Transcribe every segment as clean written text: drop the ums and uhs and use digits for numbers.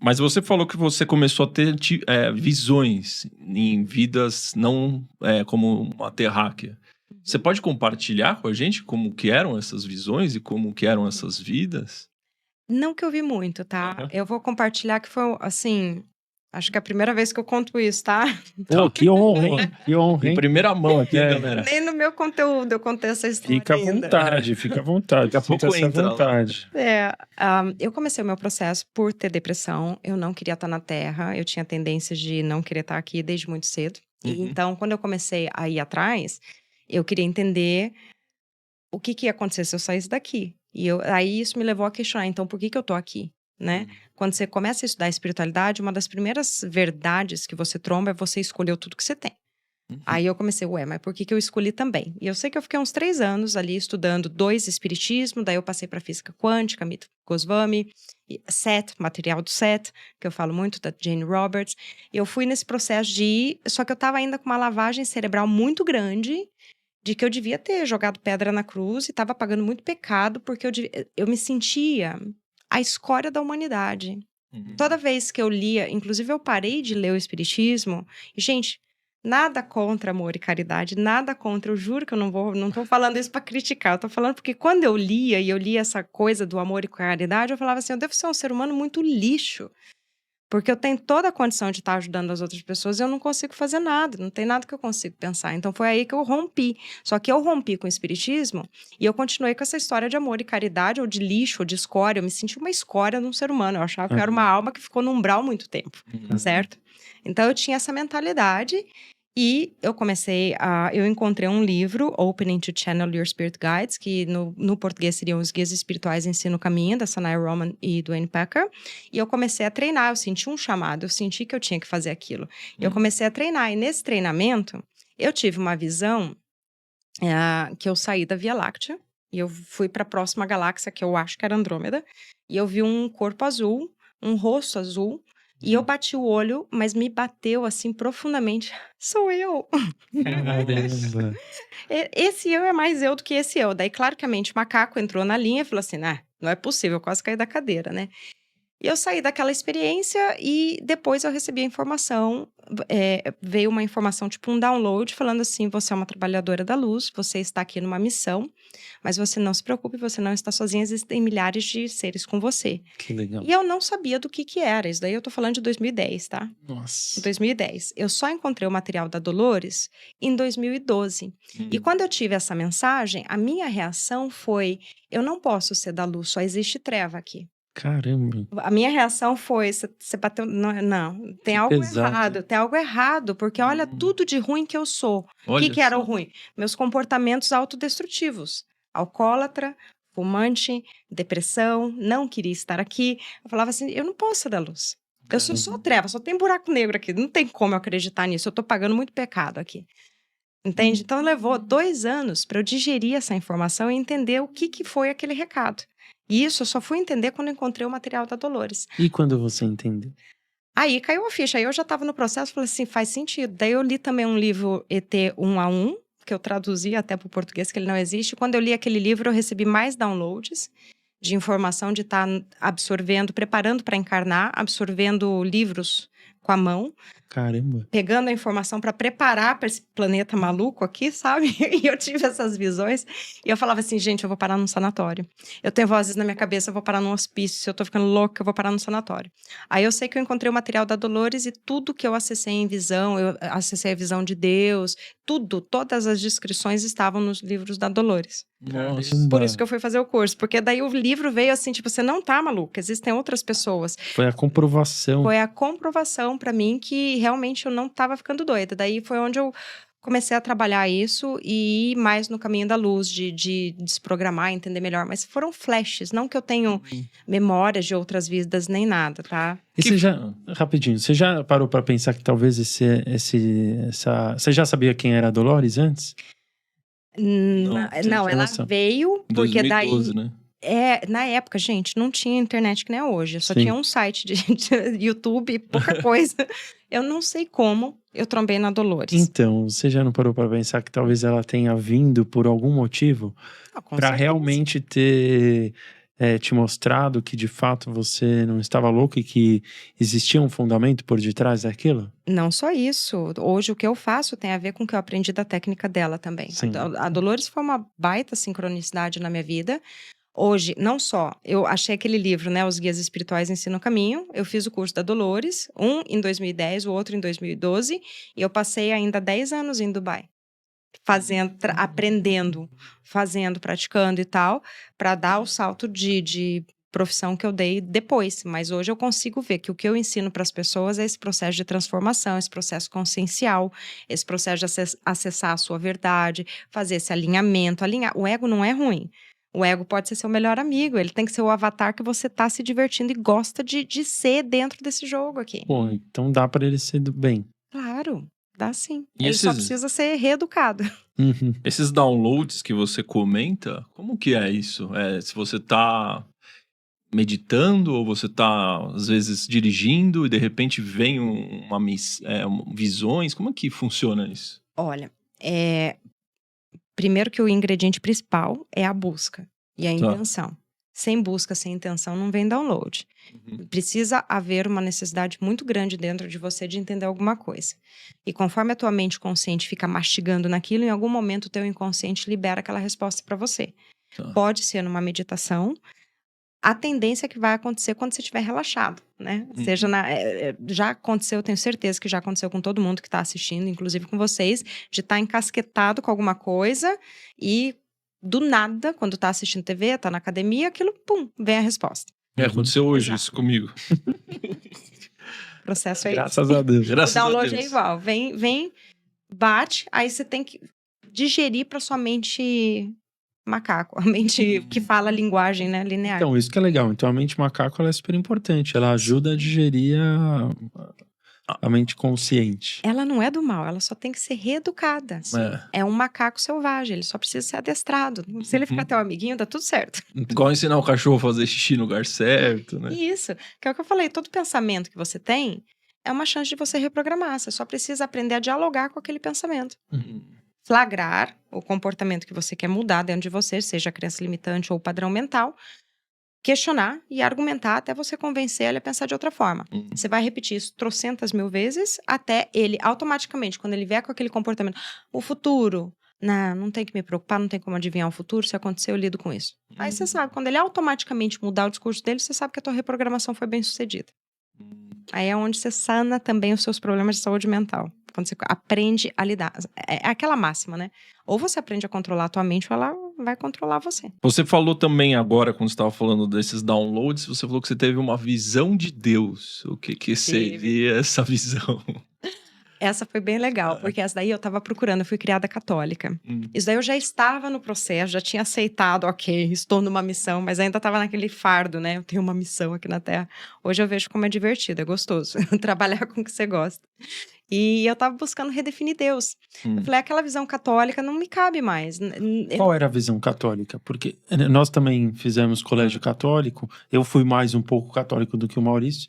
Mas você falou que você começou a ter visões em vidas não como uma terráquea. Você pode compartilhar com a gente como que eram essas visões e como que eram essas vidas? Não que eu vi muito, tá? Aham. Eu vou compartilhar que foi, assim, acho que é a primeira vez que eu conto isso, tá? Pô, que honra, hein? Que honra, Em hein? primeira mão aqui, É. galera. Nem no meu conteúdo eu contei essa história Fica à ainda. vontade, fica à vontade. Daqui a pouco Sinta-se à entra lá. vontade. Eu comecei o meu processo por ter depressão, eu não queria estar na Terra, eu tinha tendência de não querer estar aqui desde muito cedo. E Uhum. então, quando eu comecei a ir atrás, eu queria entender o que ia acontecer se eu saísse daqui. Aí isso me levou a questionar, então, por que eu tô aqui, né? Quando você começa a estudar espiritualidade, uma das primeiras verdades que você tromba é você escolheu tudo que você tem. Aí eu comecei, mas por que eu escolhi também? E eu sei que eu fiquei uns 3 anos ali estudando 2 espiritismo, daí eu passei para física quântica, mito Goswami, SET, material do SET, que eu falo muito, da Jane Roberts. Eu fui nesse processo de ir, só que eu tava ainda com uma lavagem cerebral muito grande, de que eu devia ter jogado pedra na cruz e estava pagando muito pecado, porque eu me sentia a escória da humanidade. Toda vez que eu lia, inclusive eu parei de ler o Espiritismo, e, gente, nada contra amor e caridade, nada contra, eu juro que eu não tô falando isso para criticar, eu tô falando porque quando eu lia, e eu lia essa coisa do amor e caridade, eu falava assim, eu devo ser um ser humano muito lixo, porque eu tenho toda a condição de estar ajudando as outras pessoas e eu não consigo fazer nada, não tem nada que eu consiga pensar. Então foi aí que eu rompi. Só que eu rompi com o espiritismo e eu continuei com essa história de amor e caridade, ou de lixo, ou de escória. Eu me senti uma escória num ser humano. Eu achava que eu era uma alma que ficou no umbral muito tempo, certo? Então eu tinha essa mentalidade. E eu encontrei um livro, Opening to Channel Your Spirit Guides, que no português seriam os Guias Espirituais Ensino o Caminho, da Sanaya Roman e do Wayne Packer. E eu comecei a treinar, eu senti um chamado, eu senti que eu tinha que fazer aquilo. Eu comecei a treinar, e nesse treinamento, eu tive uma visão que eu saí da Via Láctea, e eu fui para a próxima galáxia, que eu acho que era Andrômeda, e eu vi um corpo azul, um rosto azul, e eu bati o olho, mas me bateu assim profundamente. Sou eu! Caramba. Esse eu é mais eu do que esse eu. Daí, claramente, o macaco entrou na linha e falou assim, não é possível, eu quase caí da cadeira, né? E eu saí daquela experiência e depois eu recebi a informação, veio uma informação, tipo um download, falando assim, você é uma trabalhadora da luz, você está aqui numa missão, mas você não se preocupe, você não está sozinha, existem milhares de seres com você. Que legal. E eu não sabia do que era, isso daí eu tô falando de 2010, tá? Nossa. 2010. Eu só encontrei o material da Dolores em 2012. E quando eu tive essa mensagem, a minha reação foi, eu não posso ser da luz, só existe treva aqui. Caramba. A minha reação foi, você bateu, não, tem Que algo pesado. errado, porque olha tudo de ruim que eu sou. O Olha que era só. o ruim? Meus comportamentos autodestrutivos. Alcoólatra, fumante, depressão, não queria estar aqui. Eu falava assim, eu não posso ser da luz. Eu sou só treva, só tem buraco negro aqui. Não tem como eu acreditar nisso, eu tô pagando muito pecado aqui. Entende? Então levou 2 anos para eu digerir essa informação e entender o que foi aquele recado. E isso eu só fui entender quando eu encontrei o material da Dolores. E quando você entendeu? Aí caiu a ficha, aí eu já estava no processo, falei assim, faz sentido. Daí eu li também um livro ET 1 a 1, que eu traduzi até para o português, que ele não existe. Quando eu li aquele livro, eu recebi mais downloads de informação, de estar absorvendo, preparando para encarnar, absorvendo livros com a mão. Caramba. Pegando a informação para preparar para esse planeta maluco aqui, sabe? E eu tive essas visões. E eu falava assim, gente, eu vou parar num sanatório. Eu tenho vozes na minha cabeça, eu vou parar num hospício. Se eu tô ficando louca, eu vou parar num sanatório. Aí eu sei que eu encontrei o material da Dolores e tudo que eu acessei em visão, eu acessei a visão de Deus, todas as descrições estavam nos livros da Dolores. Nossa. Por isso que eu fui fazer o curso. Porque daí o livro veio assim, tipo, você não tá maluca, existem outras pessoas. Foi a comprovação. Foi a comprovação pra mim que realmente eu não tava ficando doida. Daí foi onde eu comecei a trabalhar isso e ir mais no caminho da luz, de desprogramar, entender melhor. Mas foram flashes, não que eu tenho memórias de outras vidas nem nada, tá? E rapidinho, você já parou pra pensar que talvez você já sabia quem era a Dolores antes? Não, ela veio porque 2012, daí... né? Na época, gente, não tinha internet que nem é hoje. Eu só Sim. tinha um site de YouTube, pouca coisa. Eu não sei como eu trombei na Dolores. Então, você já não parou pra pensar que talvez ela tenha vindo por algum motivo Com pra certeza. realmente ter te mostrado que de fato você não estava louco e que existia um fundamento por detrás daquilo? Não só isso. Hoje o que eu faço tem a ver com o que eu aprendi da técnica dela também. Sim. A Dolores foi uma baita sincronicidade na minha vida. Hoje, não só, eu achei aquele livro, né, Os Guias Espirituais Ensinam o Caminho, eu fiz o curso da Dolores, um em 2010, o outro em 2012, e eu passei ainda 10 anos em Dubai, aprendendo, fazendo, praticando e tal, para dar o salto de profissão que eu dei depois. Mas hoje eu consigo ver que o que eu ensino para as pessoas é esse processo de transformação, esse processo consciencial, esse processo de acessar a sua verdade, fazer esse alinhamento. O ego não é ruim. O ego pode ser seu melhor amigo, ele tem que ser o avatar que você tá se divertindo e gosta de ser dentro desse jogo aqui. Pô, então dá pra ele ser do bem. Claro, dá sim. E Ele só precisa ser reeducado. Uhum. Esses downloads que você comenta, como que é isso? Se você tá meditando ou você tá, às vezes, dirigindo e de repente vem visões, como é que funciona isso? Olha, primeiro que o ingrediente principal é a busca e a intenção. Sem busca, sem intenção, não vem download. Uhum. Precisa haver uma necessidade muito grande dentro de você de entender alguma coisa. E conforme a tua mente consciente fica mastigando naquilo, em algum momento o teu inconsciente libera aquela resposta para você. Tá. Pode ser numa meditação. A tendência é que vai acontecer quando você estiver relaxado, né? Uhum. Seja já aconteceu, eu tenho certeza que já aconteceu com todo mundo que está assistindo, inclusive com vocês, de estar encasquetado com alguma coisa e do nada, quando tá assistindo TV, tá na academia, aquilo, pum, vem a resposta. Aconteceu hoje Exato. isso comigo. O processo é Graças a Deus. isso. O download é igual. Vem, bate, aí você tem que digerir para sua mente macaco, a mente que fala a linguagem, né, linear. Então, isso que é legal. Então, a mente macaco ela é super importante. Ela ajuda a digerir a mente consciente. Ela não é do mal, ela só tem que ser reeducada. É um macaco selvagem, ele só precisa ser adestrado. Se ele ficar teu amiguinho, dá tudo certo. Igual ensinar o cachorro a fazer xixi no lugar certo, né? Isso, que é o que eu falei, todo pensamento que você tem é uma chance de você reprogramar. Você só precisa aprender a dialogar com aquele pensamento. Flagrar o comportamento que você quer mudar dentro de você, seja a crença limitante ou o padrão mental, questionar e argumentar até você convencer ele a pensar de outra forma. Você vai repetir isso trocentas mil vezes até ele, automaticamente, quando ele vier com aquele comportamento, o futuro, não tem que me preocupar, não tem como adivinhar o futuro, se acontecer eu lido com isso. Aí você sabe, quando ele automaticamente mudar o discurso dele, você sabe que a tua reprogramação foi bem sucedida. Aí é onde você sana também os seus problemas de saúde mental. Quando você aprende a lidar. É aquela máxima, né? Ou você aprende a controlar a tua mente ou ela vai controlar você. Você falou também agora, quando você estava falando desses downloads, você falou que você teve uma visão de Deus. O que seria essa visão? Essa foi bem legal, porque essa daí eu tava procurando, eu fui criada católica. Isso daí eu já estava no processo, já tinha aceitado, ok, estou numa missão, mas ainda tava naquele fardo, né? Eu tenho uma missão aqui na Terra. Hoje eu vejo como é divertido, é gostoso trabalhar com o que você gosta. E eu tava buscando redefinir Deus. Eu falei, aquela visão católica não me cabe mais. Qual era a visão católica? Porque nós também fizemos colégio católico, eu fui mais um pouco católico do que o Maurício.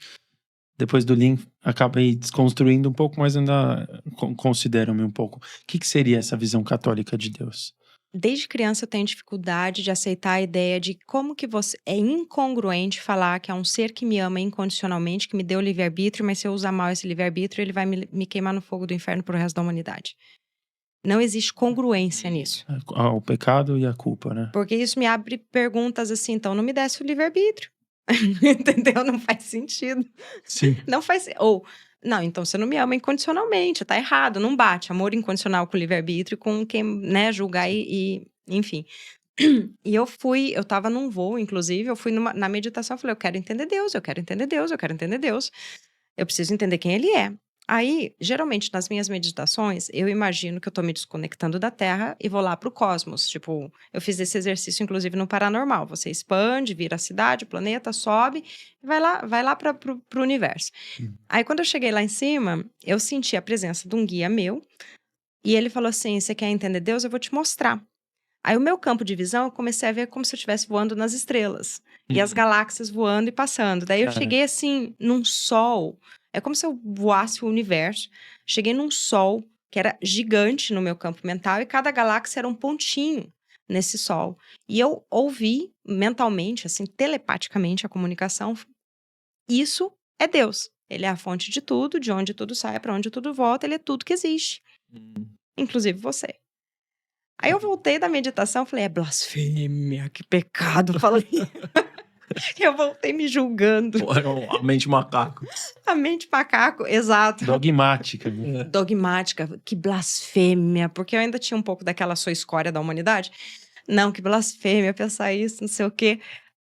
Depois do Lean, acabei desconstruindo um pouco, mas ainda considero-me um pouco. O que seria essa visão católica de Deus? Desde criança eu tenho dificuldade de aceitar a ideia de como que você... É incongruente falar que é um ser que me ama incondicionalmente, que me deu livre-arbítrio, mas se eu usar mal esse livre-arbítrio, ele vai me queimar no fogo do inferno pro resto da humanidade. Não existe congruência nisso. O pecado e a culpa, né? Porque isso me abre perguntas assim, então não me desse o livre-arbítrio. Entendeu? Não faz sentido. Sim. Não faz... Não, então você não me ama incondicionalmente, tá errado, não bate. Amor incondicional com livre-arbítrio, com quem, né, julgar enfim. E eu tava num voo, inclusive, eu fui na meditação, eu falei, eu quero entender Deus, eu quero entender Deus, eu quero entender Deus. Eu preciso entender quem Ele é. Aí, geralmente, nas minhas meditações, eu imagino que eu tô me desconectando da Terra e vou lá pro cosmos. Tipo, eu fiz esse exercício, inclusive, no Paranormal. Você expande, vira a cidade, o planeta, sobe e vai lá pro universo. Aí, quando eu cheguei lá em cima, eu senti a presença de um guia meu e ele falou assim, você quer entender Deus? Eu vou te mostrar. Aí, o meu campo de visão, eu comecei a ver como se eu estivesse voando nas estrelas. E as galáxias voando e passando. Daí, eu cheguei, assim, num sol... É como se eu voasse o universo. Cheguei num sol que era gigante no meu campo mental e cada galáxia era um pontinho. nesse sol. E eu ouvi mentalmente, assim, telepaticamente a comunicação. Isso é Deus. Ele é a fonte de tudo, de onde tudo sai, para onde tudo volta, ele é tudo que existe. Inclusive você. Aí eu voltei da meditação, falei, é blasfêmia, que pecado, falei. Eu voltei me julgando. A mente macaco. A mente macaco, exato. Dogmática, né? Dogmática, que blasfêmia, porque eu ainda tinha um pouco daquela sou escória da humanidade. Não, que blasfêmia pensar isso, não sei o quê.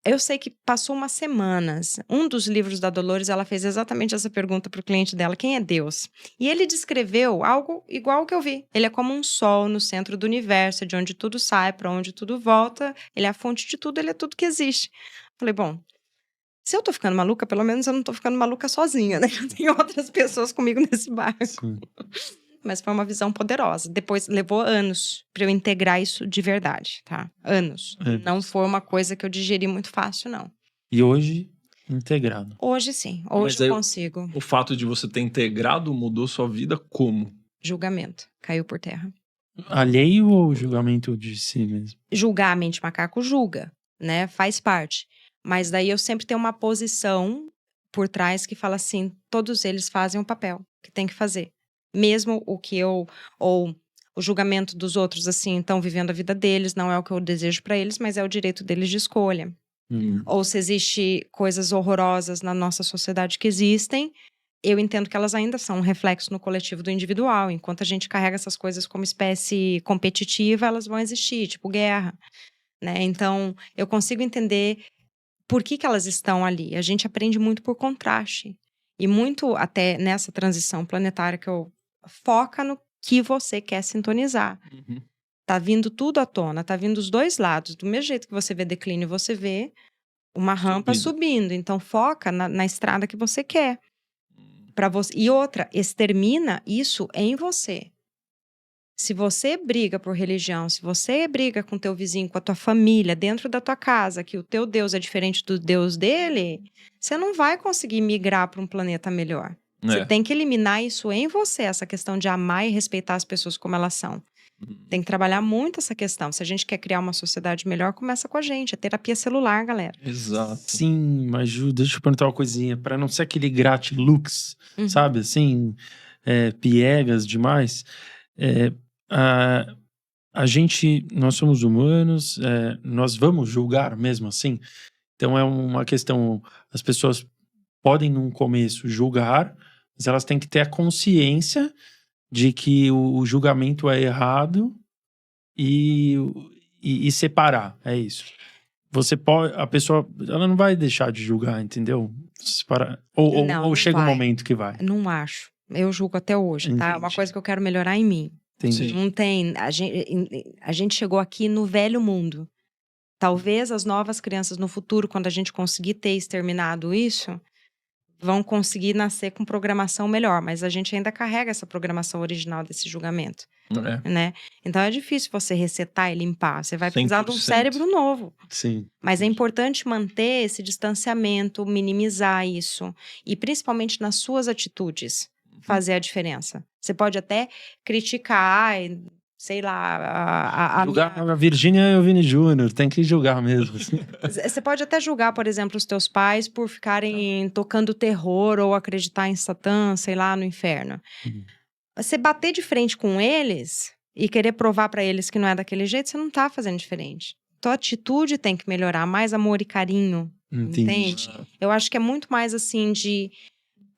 Eu sei que passou umas semanas. Um dos livros da Dolores, ela fez exatamente essa pergunta para o cliente dela: quem é Deus? E ele descreveu algo igual ao que eu vi. Ele é como um sol no centro do universo, de onde tudo sai, para onde tudo volta. Ele é a fonte de tudo, ele é tudo que existe. Falei, bom, se eu tô ficando maluca, pelo menos eu não tô ficando maluca sozinha, né? Eu tenho outras pessoas comigo nesse barco. Sim. Mas foi uma visão poderosa. Depois levou anos para eu integrar isso de verdade, tá? Anos. Não foi uma coisa que eu digeri muito fácil, não. E hoje, integrado. Hoje sim. Hoje eu consigo. O fato de você ter integrado mudou sua vida como? Julgamento. Caiu por terra. Alheio ou julgamento de si mesmo? Julgar a mente macaco julga, né? Faz parte. Mas daí eu sempre tenho uma posição por trás que fala assim, todos eles fazem o papel que tem que fazer. Mesmo o que eu, ou o julgamento dos outros, assim, estão vivendo a vida deles, não é o que eu desejo para eles, mas é o direito deles de escolha. Ou se existe coisas horrorosas na nossa sociedade que existem, eu entendo que elas ainda são um reflexo no coletivo do individual. Enquanto a gente carrega essas coisas como espécie competitiva, elas vão existir, tipo guerra, né? Então, eu consigo entender por que elas estão ali. A gente aprende muito por contraste. E muito até nessa transição planetária que eu foca no que você quer sintonizar. Tá vindo tudo à tona, tá vindo os dois lados. Do mesmo jeito que você vê declínio, você vê uma rampa subindo. Então, foca na estrada que você quer. Pra você. E outra, extermina isso em você. Se você briga por religião, se você briga com teu vizinho, com a tua família, dentro da tua casa, que o teu Deus é diferente do Deus dele, você não vai conseguir migrar para um planeta melhor. Você tem que eliminar isso em você, essa questão de amar e respeitar as pessoas como elas são. Tem que trabalhar muito essa questão. Se a gente quer criar uma sociedade melhor, começa com a gente. É terapia celular, galera. Exato. Sim, mas Ju, deixa eu perguntar uma coisinha. Para não ser aquele gratilux, sabe? Assim, piegas demais. A gente, nós somos humanos, nós vamos julgar mesmo assim. Então é uma questão, as pessoas podem no começo julgar, mas elas têm que ter a consciência de que o julgamento é errado e separar, é isso. Você pode, a pessoa, ela não vai deixar de julgar, entendeu? Separar. Ou chega um momento que vai. Não acho. Eu julgo até hoje, tá? É uma coisa que eu quero melhorar em mim. Entendi. Não tem. A gente chegou aqui no velho mundo. Talvez as novas crianças no futuro, quando a gente conseguir ter exterminado isso, vão conseguir nascer com programação melhor. Mas a gente ainda carrega essa programação original desse julgamento. Né? Então é difícil você resetar e limpar. Você vai precisar 100%. De um cérebro novo. Sim. Mas é importante manter esse distanciamento, minimizar isso. E principalmente nas suas atitudes. Fazer a diferença. Você pode até criticar, sei lá, julgar a Virgínia e o Vini Júnior, tem que julgar mesmo. Você pode até julgar, por exemplo, os teus pais por ficarem tocando terror ou acreditar em Satã, sei lá, no inferno. Você bater de frente com eles e querer provar pra eles que não é daquele jeito, você não tá fazendo diferente. Tua atitude tem que melhorar, mais amor e carinho, entende? Eu acho que é muito mais assim de...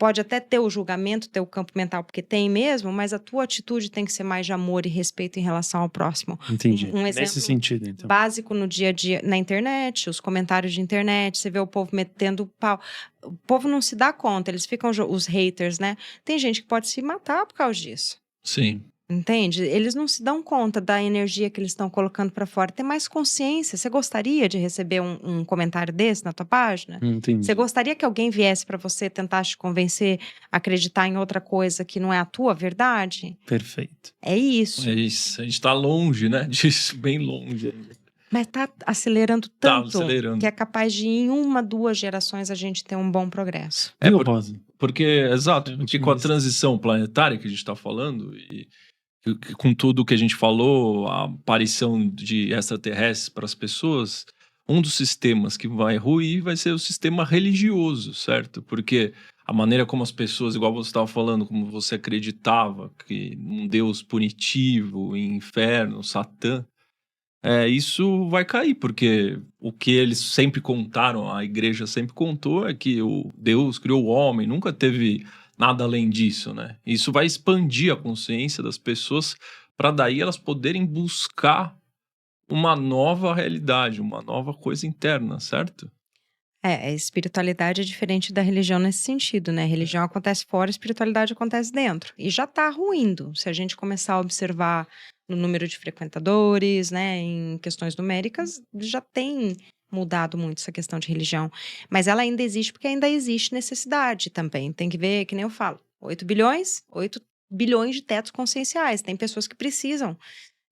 Pode até ter o julgamento, ter o campo mental, porque tem mesmo, mas a tua atitude tem que ser mais de amor e respeito em relação ao próximo. Entendi. Um exemplo nesse sentido, então. Básico no dia a dia, na internet, os comentários de internet, você vê o povo metendo pau. O povo não se dá conta, eles ficam, os haters, né? Tem gente que pode se matar por causa disso. Sim. Entende? Eles não se dão conta da energia que eles estão colocando pra fora. Tem mais consciência. Você gostaria de receber um comentário desse na tua página? Entendi. Você gostaria que alguém viesse pra você tentar te convencer a acreditar em outra coisa que não é a tua verdade? Perfeito. É isso. É isso. A gente tá longe, né? Disso, bem longe. Mas tá acelerando tanto que é capaz de em 1, 2 gerações a gente ter um bom progresso. Rosa? Porque, exato, porque com a transição planetária que a gente tá falando, e com tudo que a gente falou, a aparição de extraterrestres para as pessoas, um dos sistemas que vai ruir vai ser o sistema religioso, certo? Porque a maneira como as pessoas, igual você estava falando, como você acreditava que um Deus punitivo, em inferno, Satã, isso vai cair, porque o que eles sempre contaram, a igreja sempre contou, é que o Deus criou o homem, nunca teve nada além disso, né? Isso vai expandir a consciência das pessoas para daí elas poderem buscar uma nova realidade, uma nova coisa interna, certo? A espiritualidade é diferente da religião nesse sentido, né? A religião acontece fora, a espiritualidade acontece dentro. E já tá ruindo. Se a gente começar a observar no número de frequentadores, né, em questões numéricas, já tem mudado muito essa questão de religião. Mas ela ainda existe porque ainda existe necessidade também. Tem que ver, que nem eu falo, 8 bilhões de tetos conscienciais. Tem pessoas que precisam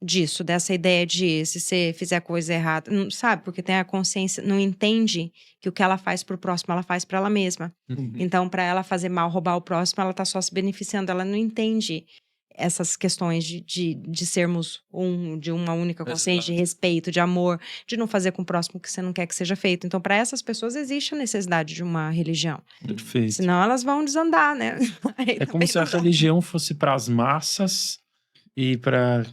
disso, dessa ideia de se você fizer coisa errada, não sabe? Porque tem a consciência, não entende que o que ela faz pro próximo, ela faz pra ela mesma. Então, pra ela fazer mal, roubar o próximo, ela tá só se beneficiando, ela não entende essas questões de sermos de uma única consciência, de respeito, de amor, de não fazer com o próximo o que você não quer que seja feito. Então, pra essas pessoas existe a necessidade de uma religião. Perfeito. Senão elas vão desandar, né? É como se a religião fosse para as massas e para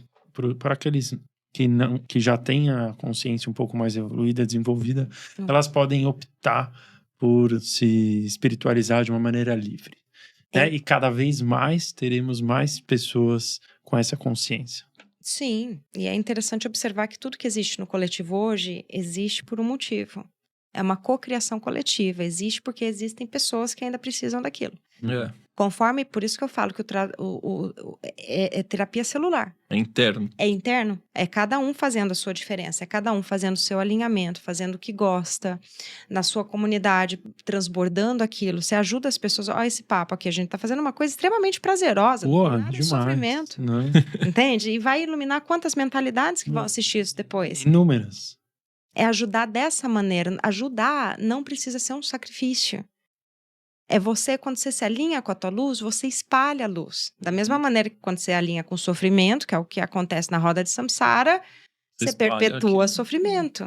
aqueles que já têm a consciência um pouco mais evoluída, desenvolvida, elas podem optar por se espiritualizar de uma maneira livre. Né? E cada vez mais teremos mais pessoas com essa consciência. Sim, e é interessante observar que tudo que existe no coletivo hoje existe por um motivo. É uma cocriação coletiva, existe porque existem pessoas que ainda precisam daquilo. Conforme, por isso que eu falo que é terapia celular. É interno. É interno, é cada um fazendo a sua diferença, é cada um fazendo o seu alinhamento, fazendo o que gosta, na sua comunidade, transbordando aquilo. Você ajuda as pessoas, ó, esse papo aqui, a gente tá fazendo uma coisa extremamente prazerosa, não tem nada de sofrimento, né? entende? E vai iluminar quantas mentalidades que vão assistir isso depois. Inúmeras. É ajudar dessa maneira. Ajudar não precisa ser um sacrifício. É você, quando você se alinha com a tua luz, você espalha a luz. Da mesma maneira que quando você alinha com o sofrimento, que é o que acontece na roda de samsara, você perpetua sofrimento.